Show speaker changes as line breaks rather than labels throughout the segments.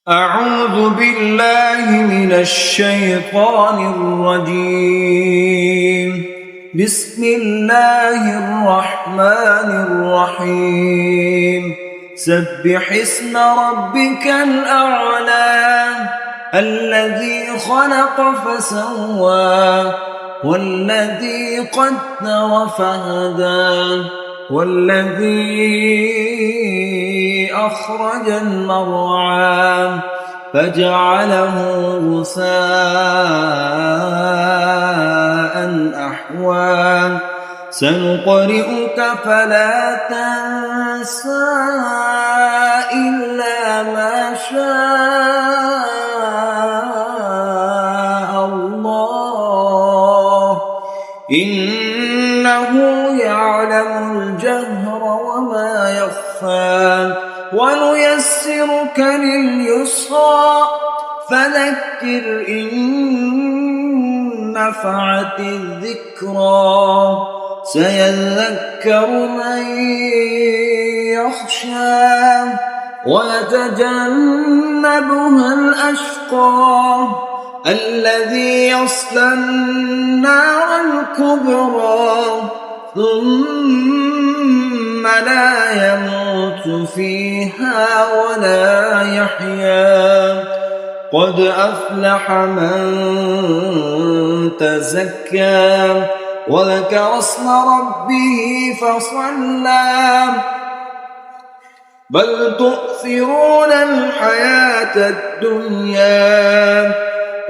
أعوذ بالله من الشيطان الرجيم. بسم الله الرحمن الرحيم. سبح اسم ربك الأعلى الذي خلق فسوى والذي قدر فهدى والذي أخرج المرعى فجعله غثاء أحوى سنقرئك فلا تنسى إلا ما شاء الله إنه يعلم الجهر وما يخفى ونيسرك لليسرى فذكر إن نفعت الذكرى سيذكر من يخشى ويتجنبها الأشقى الذي يصلى النار الكبرى ثم لا يموت فيها ولا يحيا قد أفلح من تزكى وذكر اسم ربه فصلى بل تؤثرون الحياة الدنيا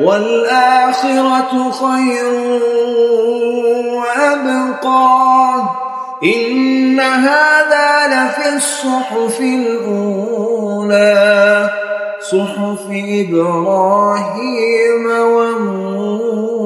والآخرة خير وأبقى إن هذا لفي الصحف الأولى صحف إبراهيم وموسى.